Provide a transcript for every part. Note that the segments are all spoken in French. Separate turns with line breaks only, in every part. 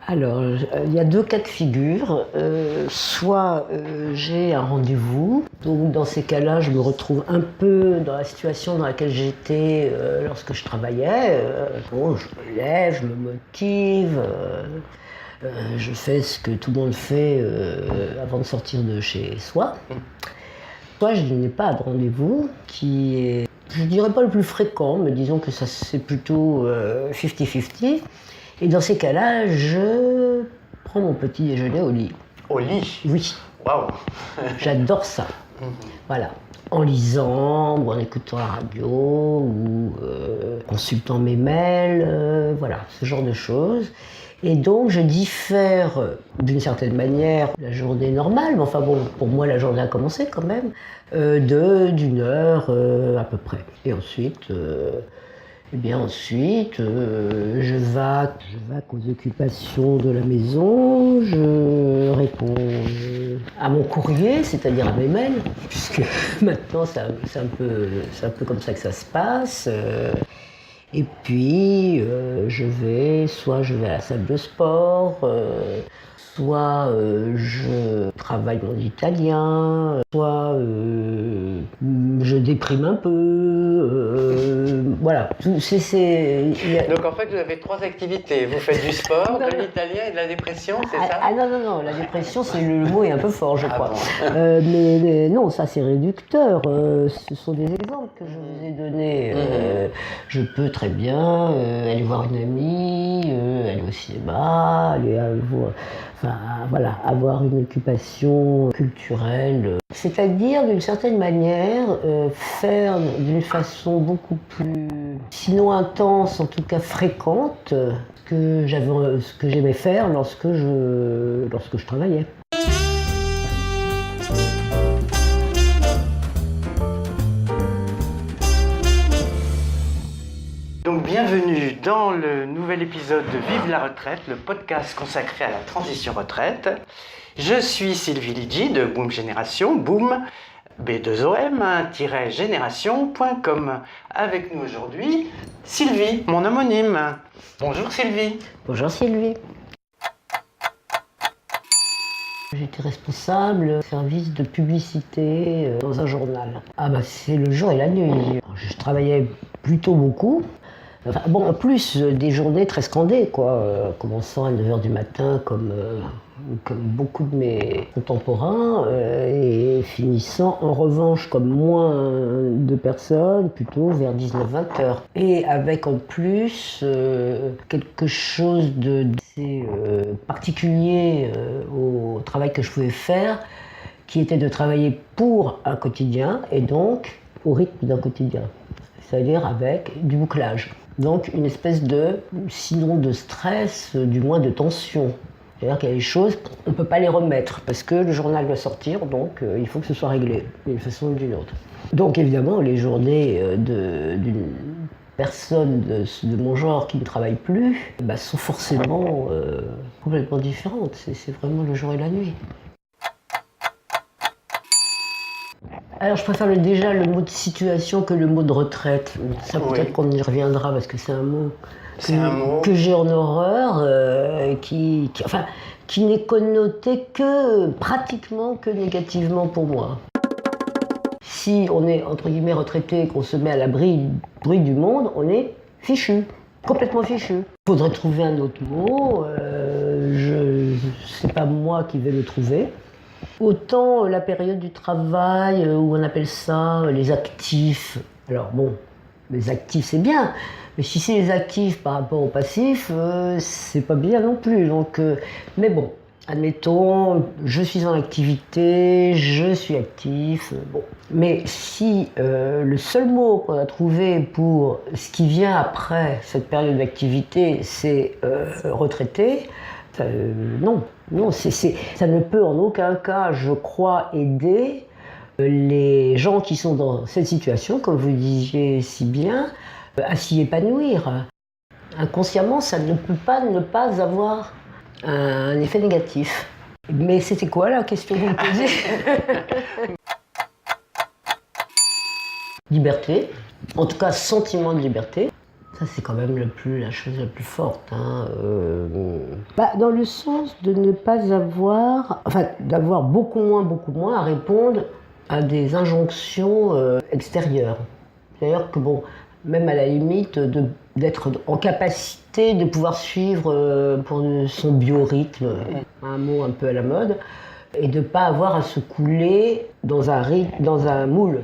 Alors, il y a deux cas de figure. Soit j'ai un rendez-vous, donc dans ces cas-là, je me retrouve un peu dans la situation dans laquelle j'étais lorsque je travaillais. Bon, je me lève, je me motive, je fais ce que tout le monde fait avant de sortir de chez soi. Soit je n'ai pas de rendez-vous, qui est, je dirais pas le plus fréquent, mais disons que ça c'est plutôt 50-50. Et dans ces cas-là, je prends mon petit déjeuner au lit.
Au lit?
Oui.
Waouh.
J'adore ça. Voilà. En lisant, ou en écoutant la radio, ou consultant mes mails, voilà, ce genre de choses. Et donc je diffère d'une certaine manière la journée normale, mais enfin bon, pour moi la journée a commencé quand même, d'une heure à peu près. Et ensuite... Eh bien ensuite, je vaque aux occupations de la maison, je réponds à mon courrier, c'est-à-dire à mes mails, puisque maintenant c'est un peu comme ça que ça se passe. Et puis soit je vais à la salle de sport, soit je travaille mon italien, soit je déprime un peu, voilà.
Donc en fait, vous avez 3 activités. Vous faites du sport, de l'italien et de la dépression, c'est ça?
Ah non, la dépression, le mot est un peu fort, je crois.
Bon.
Mais non, ça c'est réducteur. Ce sont des exemples que je vous ai donnés. Je peux très bien aller voir une amie, aller au cinéma, aller avoir une occupation culturelle. C'est-à-dire, d'une certaine manière, faire d'une façon beaucoup plus, sinon intense, en tout cas fréquente, ce que j'aimais faire lorsque je travaillais.
Donc bienvenue dans le nouvel épisode de Vive la retraite, le podcast consacré à la transition retraite. Je suis Sylvie Lidji de Boom Génération, Boom, B2OM-génération.com. Avec nous aujourd'hui, Sylvie, mon homonyme. Bonjour Sylvie.
Bonjour Sylvie. J'étais responsable service de publicité dans un journal. Ah bah c'est le jour et la nuit. Je travaillais plutôt beaucoup. Enfin, bon, en plus des journées très scandées, quoi, commençant à 9h du matin comme beaucoup de mes contemporains, et finissant en revanche comme moins de personnes, plutôt vers 19-20h. Et avec en plus quelque chose d'assez particulier au travail que je pouvais faire, qui était de travailler pour un quotidien et donc au rythme d'un quotidien, c'est-à-dire avec du bouclage. Donc une espèce de, sinon de stress, du moins de tension. C'est-à-dire qu'il y a des choses, on ne peut pas les remettre, parce que le journal va sortir, donc il faut que ce soit réglé, d'une façon ou d'une autre. Donc évidemment, les journées d'une personne de mon genre qui ne travaille plus sont forcément complètement différentes. C'est vraiment le jour et la nuit. Alors je préfère déjà le mot de situation que le mot de retraite. Ça peut-être qu'on y reviendra parce que c'est un mot que j'ai en horreur, qui n'est connoté pratiquement que négativement pour moi. Si on est entre guillemets retraité et qu'on se met à l'abri du monde, on est fichu, complètement fichu. Il faudrait trouver un autre mot, c'est pas moi qui vais le trouver. Autant la période du travail, où on appelle ça les actifs. Alors bon, les actifs c'est bien, mais si c'est les actifs par rapport aux passifs, c'est pas bien non plus. Donc, mais bon, admettons, je suis en activité, je suis actif, bon. Mais si le seul mot qu'on a trouvé pour ce qui vient après cette période d'activité, c'est retraité, non, ça ne peut en aucun cas, je crois, aider les gens qui sont dans cette situation, comme vous disiez si bien, à s'y épanouir. Inconsciemment, ça ne peut pas ne pas avoir un effet négatif. Mais c'était quoi la question que vous me posiez? Liberté, en tout cas sentiment de liberté. Ça c'est quand même la chose la plus forte. Dans le sens de ne pas avoir, d'avoir beaucoup moins à répondre à des injonctions extérieures. C'est-à-dire que même à la limite, d'être en capacité de pouvoir suivre pour son biorhythme, un mot un peu à la mode, et de ne pas avoir à se couler dans un moule.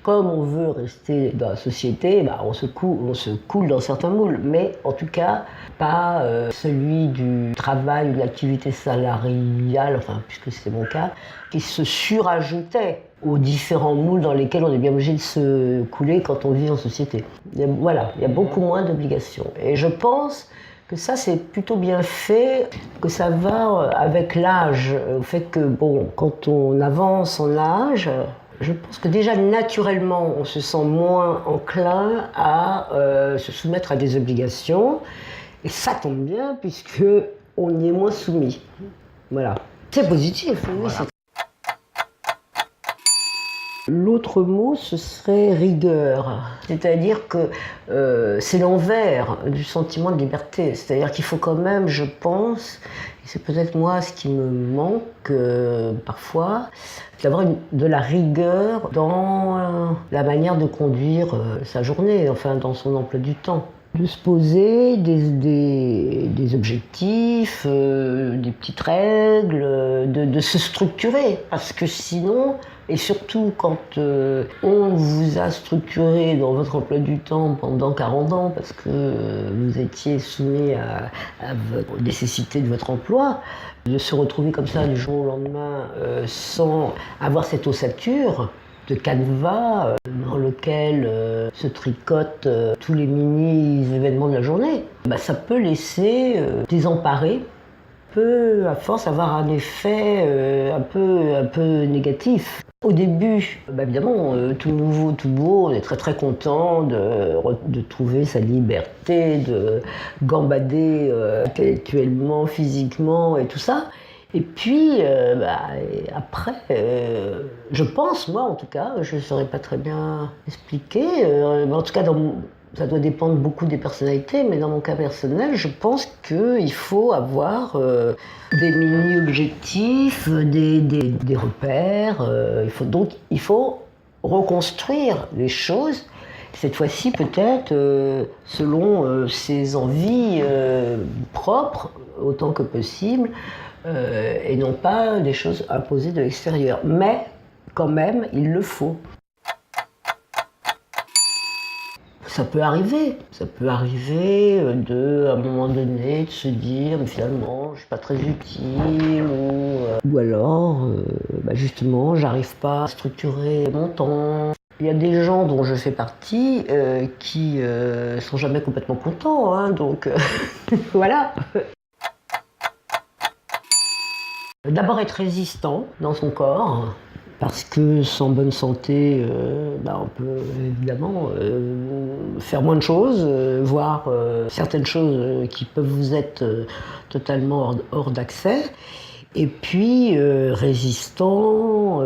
Comme on veut rester dans la société, on se coule dans certains moules, mais en tout cas pas celui du travail ou de l'activité salariale, puisque c'est mon cas, qui se surajoutait aux différents moules dans lesquels on est bien obligé de se couler quand on vit en société. Il y a beaucoup moins d'obligations. Et je pense que ça, c'est plutôt bien fait, que ça va avec l'âge. Au fait que, quand on avance en âge, je pense que déjà, naturellement, on se sent moins enclin à se soumettre à des obligations. Et ça tombe bien, puisque on y est moins soumis. Voilà. C'est positif, oui. Voilà. L'autre mot, ce serait rigueur. C'est-à-dire que c'est l'envers du sentiment de liberté. C'est-à-dire qu'il faut quand même, je pense, et c'est peut-être moi ce qui me manque parfois, d'avoir de la rigueur dans la manière de conduire sa journée, dans son emploi du temps. De se poser des objectifs, des petites règles, de se structurer. Parce que sinon, et surtout quand on vous a structuré dans votre emploi du temps pendant 40 ans, parce que vous étiez soumis à votre nécessité de votre emploi, de se retrouver comme ça du jour au lendemain sans avoir cette ossature de canevas dans lequel se tricotent tous les mini-événements de la journée, ça peut laisser désemparer, peut à force avoir un effet un peu négatif. Au début, évidemment, tout nouveau, tout beau, on est très très content de trouver sa liberté, de gambader intellectuellement, physiquement et tout ça. Et puis, après, je pense, moi en tout cas, je ne saurais pas très bien expliquer, en tout cas, ça doit dépendre beaucoup des personnalités, mais dans mon cas personnel, je pense qu'il faut avoir des mini-objectifs, des repères, il faut reconstruire les choses, cette fois-ci peut-être selon ses envies propres, autant que possible, et non pas des choses imposées de l'extérieur. Mais quand même, il le faut. Ça peut arriver à un moment donné, de se dire, mais finalement, je ne suis pas très utile, ou alors, justement, j'arrive pas à structurer mon temps. Il y a des gens dont je fais partie qui sont jamais complètement contents, donc voilà. D'abord être résistant dans son corps, parce que sans bonne santé, on peut évidemment faire moins de choses, voire certaines choses qui peuvent vous être totalement hors d'accès. Et puis résistant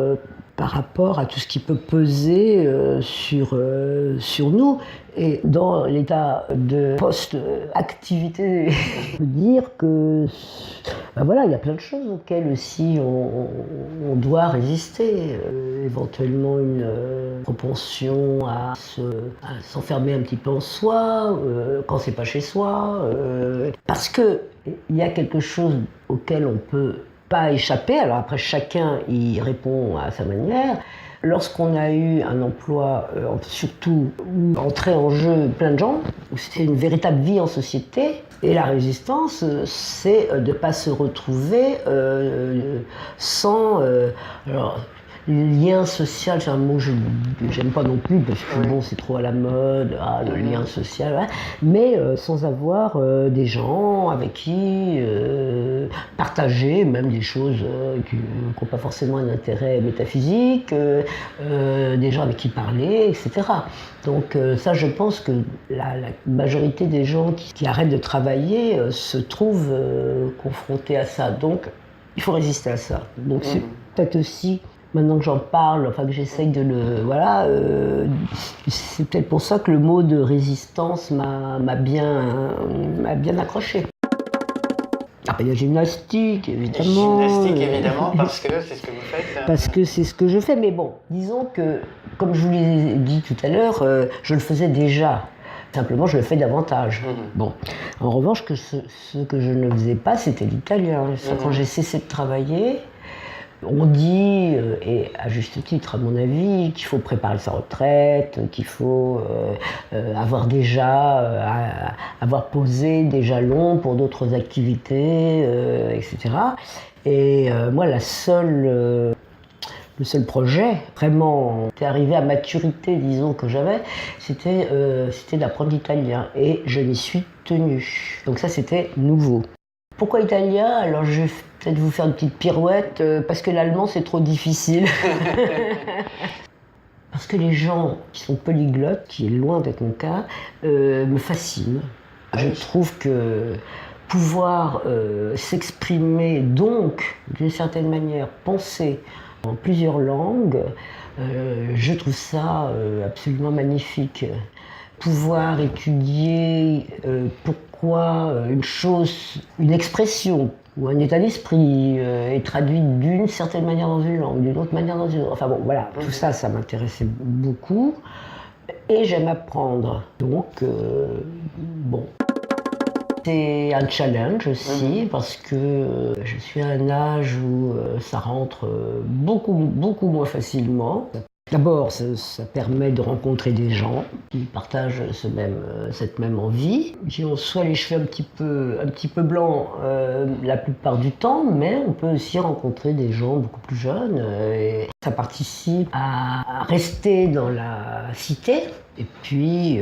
par rapport à tout ce qui peut peser sur nous. Et dans l'état de post-activité, je peux dire que il y a plein de choses auxquelles aussi on doit résister. Éventuellement une propension à s'enfermer un petit peu en soi, quand c'est pas chez soi. Parce qu'il y a quelque chose auquel on peut pas échapper. Alors après, chacun y répond à sa manière. Lorsqu'on a eu un emploi, surtout où entrait en jeu plein de gens, où c'était une véritable vie en société, et la résistance, c'est de ne pas se retrouver sans... le lien social, c'est un mot que j'aime pas non plus, parce que c'est trop à la mode, le lien social, mais sans avoir des gens avec qui partager même des choses qui n'ont pas forcément un intérêt métaphysique, des gens avec qui parler, etc. Donc ça, je pense que la majorité des gens qui arrêtent de travailler se trouvent confrontés à ça. Donc il faut résister à ça. Donc c'est peut-être aussi... Maintenant que j'en parle, que j'essaye de le... c'est peut-être pour ça que le mot de résistance m'a bien accroché. il y a gymnastique, évidemment.
Gymnastique, évidemment, parce que c'est ce que vous faites.
Parce que c'est ce que je fais. Mais bon, disons que, comme je vous l'ai dit tout à l'heure, je le faisais déjà. Simplement, je le fais davantage. Bon. En revanche, ce que je ne faisais pas, c'était l'italien. Quand j'ai cessé de travailler, on dit, et à juste titre à mon avis, qu'il faut préparer sa retraite, qu'il faut avoir posé des jalons pour d'autres activités, etc. Et moi, le seul projet vraiment qui est arrivé à maturité, disons, que j'avais, c'était d'apprendre l'italien. Et je m'y suis tenue. Donc ça, c'était nouveau. Pourquoi italien? Alors je vais peut-être vous faire une petite pirouette, parce que l'allemand c'est trop difficile. Parce que les gens qui sont polyglottes, qui est loin d'être mon cas, me fascinent. Je trouve que pouvoir s'exprimer, donc d'une certaine manière penser en plusieurs langues, je trouve ça absolument magnifique. Pouvoir étudier pourquoi une expression ou un état d'esprit est traduit d'une certaine manière dans une langue, d'une autre manière dans une autre. Enfin bon, voilà, tout ça, ça m'intéressait beaucoup. Et j'aime apprendre. Donc, bon. C'est un challenge aussi, parce que je suis à un âge où ça rentre beaucoup moins facilement. D'abord, ça permet de rencontrer des gens qui partagent cette même envie, qui ont soit les cheveux un petit peu blancs la plupart du temps, mais on peut aussi rencontrer des gens beaucoup plus jeunes. Et ça participe à rester dans la cité. Et puis,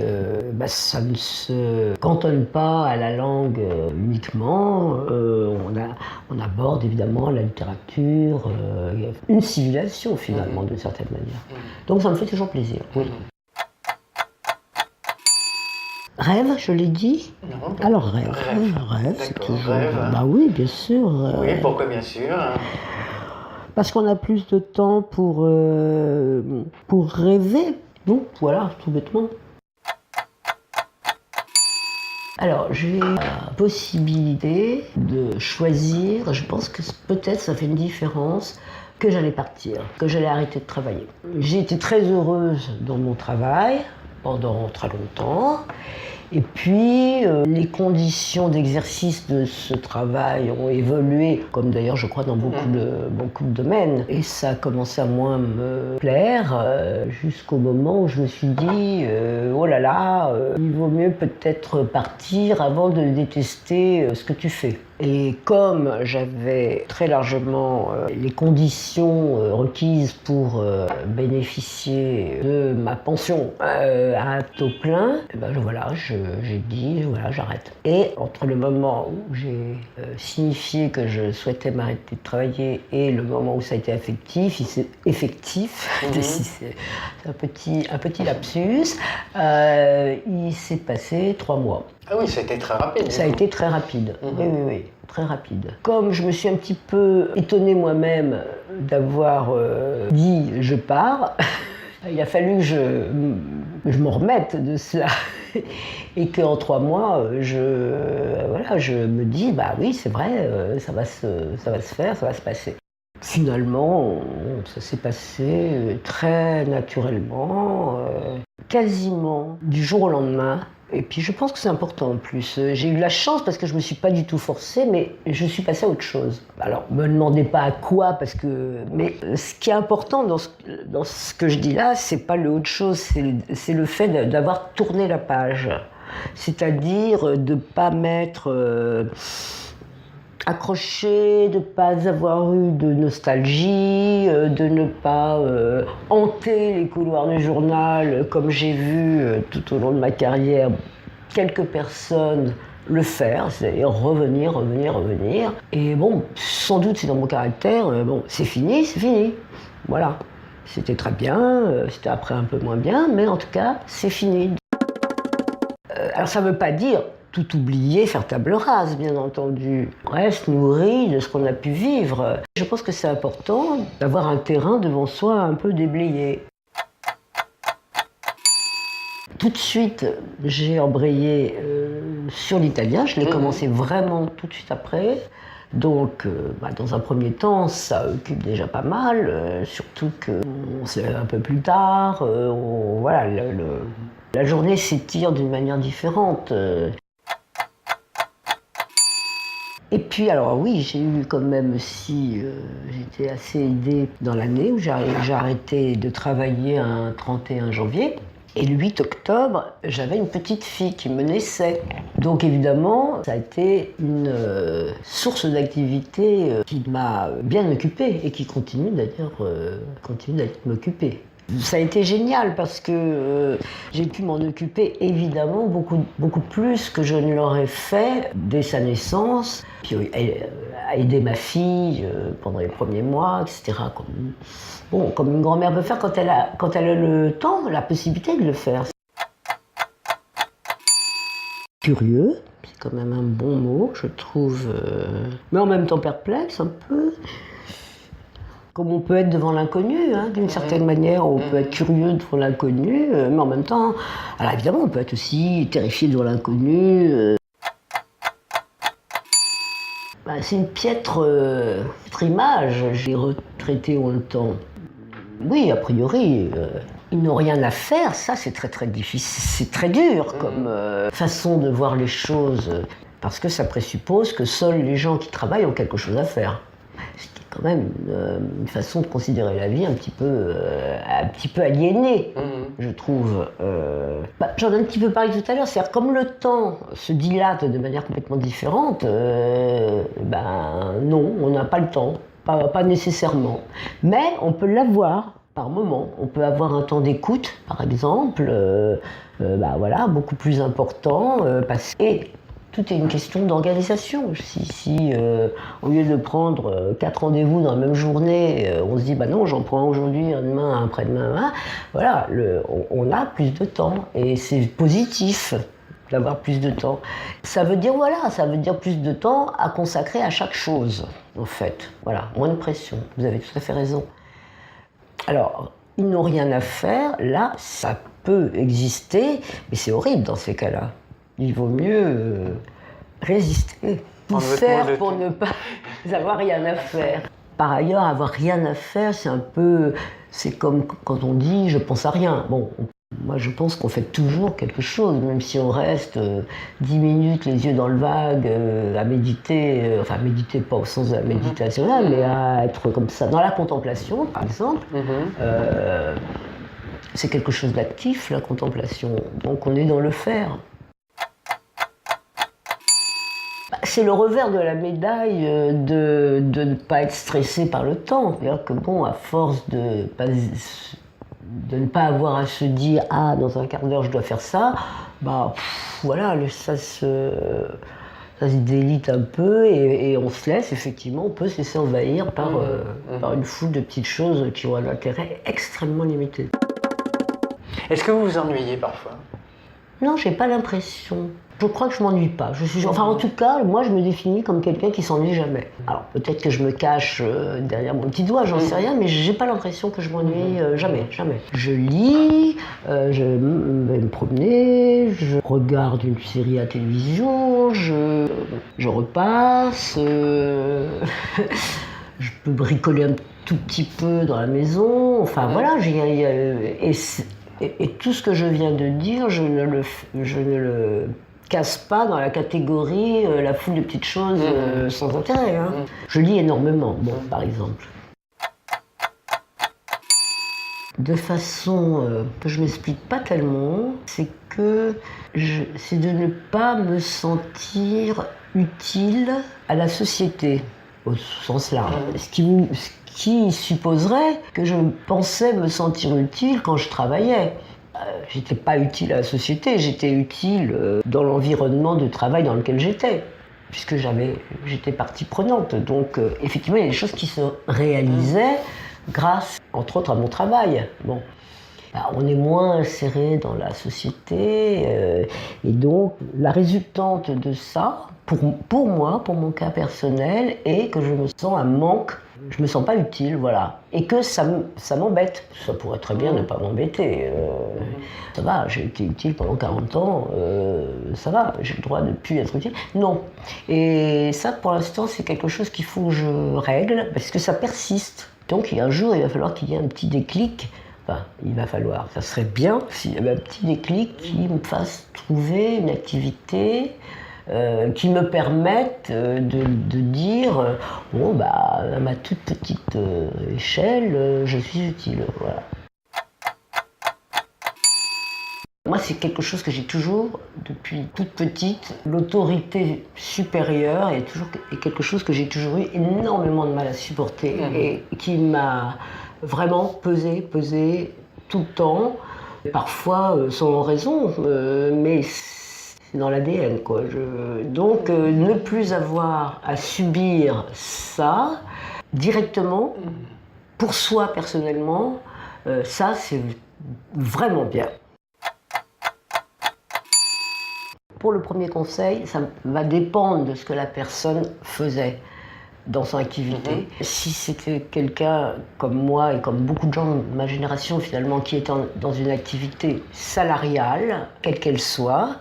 ça ne se cantonne pas à la langue uniquement. On aborde évidemment la littérature, une civilisation finalement, d'une certaine manière. Donc ça me fait toujours plaisir. Rêve, je l'ai dit.
Non.
Alors rêve, c'est toujours...
Rêve.
Bah oui, bien sûr.
Oui, pourquoi bien sûr?
Parce qu'on a plus de temps pour rêver. Donc voilà, tout bêtement. Alors, j'ai la possibilité de choisir, je pense que peut-être ça fait une différence, que j'allais partir, que j'allais arrêter de travailler. J'ai été très heureuse dans mon travail pendant très longtemps. Et puis, les conditions d'exercice de ce travail ont évolué, comme d'ailleurs je crois dans beaucoup de domaines. Et ça a commencé à moins me plaire, jusqu'au moment où je me suis dit, oh là là, il vaut mieux peut-être partir avant de détester ce que tu fais. Et comme j'avais très largement les conditions requises pour bénéficier de ma pension à taux plein, voilà, j'ai dit, voilà, j'arrête. Et entre le moment où j'ai signifié que je souhaitais m'arrêter de travailler et le moment où ça a été effectif, c'est un petit lapsus, il s'est passé 3 mois.
Ah oui, ça a été très rapide.
Ça a été très rapide, oui, très rapide. Comme je me suis un petit peu étonnée moi-même d'avoir dit « je pars », il a fallu que je me remette de cela et qu'en 3 mois, je me dis « bah oui, c'est vrai, ça va se faire, ça va se passer ». Finalement, ça s'est passé très naturellement, quasiment du jour au lendemain. Et puis je pense que c'est important en plus. J'ai eu la chance parce que je ne me suis pas du tout forcée, mais je suis passée à autre chose. Alors, ne me demandez pas à quoi, mais ce qui est important dans ce que je dis là, c'est pas le autre chose, c'est le fait d'avoir tourné la page. C'est-à-dire de ne pas m'être accroché, de ne pas avoir eu de nostalgie, de ne pas hanter les couloirs du journal comme j'ai vu tout au long de ma carrière quelques personnes le faire, c'est-à-dire revenir. Et bon, sans doute c'est dans mon caractère, c'est fini. Voilà. C'était très bien, c'était après un peu moins bien, mais en tout cas, c'est fini. Alors ça ne veut pas dire tout oublier, faire table rase, bien entendu. On reste nourri de ce qu'on a pu vivre. Je pense que c'est important d'avoir un terrain devant soi un peu déblayé. tout de suite, j'ai embrayé sur l'italien. Je l'ai commencé vraiment tout de suite après. Donc, dans un premier temps, ça occupe déjà pas mal, surtout qu'on se lève un peu plus tard. Voilà, la journée s'étire d'une manière différente. Et puis, alors oui, j'ai eu quand même aussi, j'étais assez aidée dans l'année où j'ai arrêté de travailler un 31 janvier. Et le 8 octobre, j'avais une petite fille qui me naissait. Donc évidemment, ça a été une source d'activité qui m'a bien occupée et qui continue d'ailleurs m'occuper. Ça a été génial parce que j'ai pu m'en occuper évidemment beaucoup plus que je ne l'aurais fait dès sa naissance. Puis aider ma fille pendant les premiers mois, etc. Comme une grand-mère peut faire quand elle a le temps, la possibilité de le faire. Curieux, c'est quand même un bon mot, je trouve, mais en même temps perplexe un peu. Comme on peut être devant l'inconnu, d'une certaine manière, on peut être curieux devant l'inconnu, mais en même temps, alors évidemment, on peut être aussi terrifié devant l'inconnu. C'est une piètre image. J'ai retraité ont le temps. Oui, a priori, ils n'ont rien à faire. Ça, c'est très très difficile, c'est très dur comme façon de voir les choses, parce que ça présuppose que seuls les gens qui travaillent ont quelque chose à faire. Quand même une façon de considérer la vie un petit peu aliénée, je trouve. J'en ai un petit peu parlé tout à l'heure, c'est-à-dire comme le temps se dilate de manière complètement différente, non, on n'a pas le temps, pas nécessairement. Mais on peut l'avoir par moment. On peut avoir un temps d'écoute, par exemple, beaucoup plus important, et tout est une question d'organisation. Si au lieu de prendre 4 rendez-vous dans la même journée, on se dit non, j'en prends aujourd'hui, un demain, un après-demain, voilà, on a plus de temps et c'est positif d'avoir plus de temps. Ça veut dire plus de temps à consacrer à chaque chose, en fait. Voilà, moins de pression. Vous avez tout à fait raison. Alors, ils n'ont rien à faire, là, ça peut exister, mais c'est horrible dans ces cas-là. Il vaut mieux résister, tout faire pour ne pas avoir rien à faire. Par ailleurs, avoir rien à faire, c'est comme quand on dit « je pense à rien ». Bon, moi je pense qu'on fait toujours quelque chose, même si on reste 10 minutes les yeux dans le vague à méditer, méditer pas au sens de la méditation là, mais à être comme ça, dans la contemplation par exemple. C'est quelque chose d'actif, la contemplation, donc on est dans le faire. C'est le revers de la médaille de ne pas être stressé par le temps. C'est-à-dire que à force de ne pas avoir à se dire « Ah, dans un quart d'heure, je dois faire ça », ça se délite un peu et on se laisse, effectivement, on peut se laisser envahir par une foule de petites choses qui ont un intérêt extrêmement limité.
Est-ce que vous vous ennuyez parfois ?
Non, j'ai pas l'impression. Je crois que je m'ennuie pas. En tout cas, moi, je me définis comme quelqu'un qui s'ennuie jamais. Alors, peut-être que je me cache derrière mon petit doigt, j'en sais rien, mais j'ai pas l'impression que je m'ennuie jamais. Je lis, je vais me promener, je regarde une série à télévision, je repasse, je peux bricoler un tout petit peu dans la maison. Enfin, voilà, et tout ce que je viens de dire, je ne le casse pas dans la catégorie la foule de petites choses sans intérêt. Je lis énormément, par exemple. De façon que je ne m'explique pas tellement, c'est de ne pas me sentir utile à la société, au sens large. Ce qui supposerait que je pensais me sentir utile quand je travaillais. J'étais pas utile à la société, j'étais utile dans l'environnement de travail dans lequel j'étais, puisque j'étais partie prenante. Donc effectivement, il y a des choses qui se réalisaient grâce, entre autres, à mon travail. On est moins inséré dans la société, et donc la résultante de ça, pour moi, pour mon cas personnel, est que je me sens un manque je me sens pas utile, voilà. Et que ça m'embête. Ça pourrait très bien ne pas m'embêter. Ça va, j'ai été utile pendant 40 ans, ça va, j'ai le droit de ne plus être utile. Non. Et ça, pour l'instant, c'est quelque chose qu'il faut que je règle, parce que ça persiste. Donc, un jour, il va falloir qu'il y ait un petit déclic. Enfin, il va falloir, ça serait bien s'il y avait un petit déclic qui me fasse trouver une activité qui me permette de dire bon, bah, à ma toute petite échelle, je suis utile. Voilà. Moi, c'est quelque chose que j'ai toujours, depuis toute petite, l'autorité supérieure est quelque chose que j'ai toujours eu énormément de mal à supporter et qui m'a vraiment pesé tout le temps, parfois sans raison, mais c'est dans l'ADN, quoi. Donc, ne plus avoir à subir ça directement, pour soi personnellement, ça, c'est vraiment bien. Pour le premier conseil, ça va dépendre de ce que la personne faisait dans son activité. Si c'était quelqu'un comme moi et comme beaucoup de gens de ma génération finalement qui étaient dans une activité salariale, quelle qu'elle soit,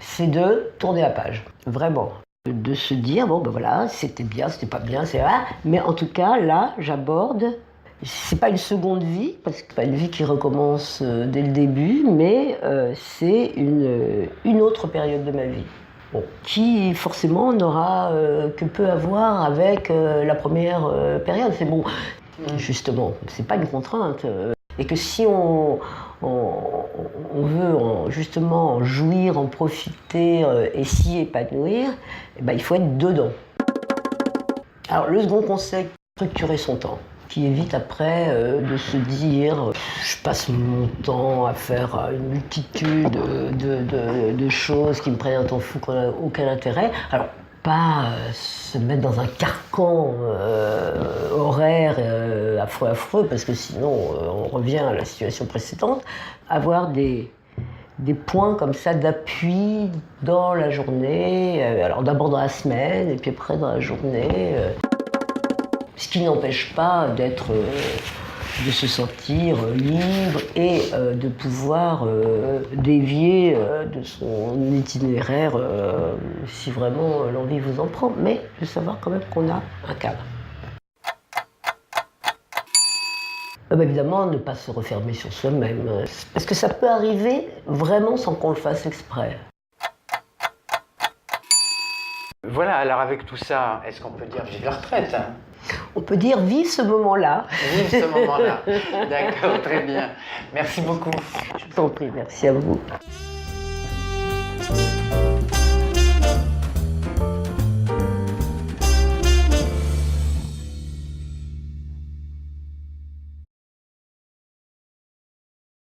c'est de tourner la page, vraiment. De se dire, bon ben voilà, c'était bien, c'était pas bien, c'est vrai, mais en tout cas là, j'aborde, c'est pas une seconde vie, parce que c'est pas une vie qui recommence dès le début, mais c'est une autre période de ma vie. Bon, qui forcément n'aura que peu à voir avec la première période. C'est bon, justement, c'est pas une contrainte. Et que si on veut justement en jouir, en profiter et s'y épanouir, eh ben, il faut être dedans. Alors le second conseil, structurer son temps. Qui évite après de se dire je passe mon temps à faire une multitude de choses qui me prennent un temps fou qui n'ont aucun intérêt. Alors, pas se mettre dans un carcan horaire affreux, parce que sinon on revient à la situation précédente. Avoir des points comme ça d'appui dans la journée, alors d'abord dans la semaine et puis après dans la journée. Ce qui n'empêche pas de se sentir libre et de pouvoir dévier de son itinéraire si vraiment l'envie vous en prend, mais de savoir quand même qu'on a un cadre. Évidemment, ne pas se refermer sur soi-même, parce que ça peut arriver vraiment sans qu'on le fasse exprès.
Voilà, alors avec tout ça, est-ce qu'on peut dire vive la retraite ?
On peut dire vive ce moment-là.
Vive ce moment-là. D'accord, très bien. Merci beaucoup.
Je vous en prie, merci à vous.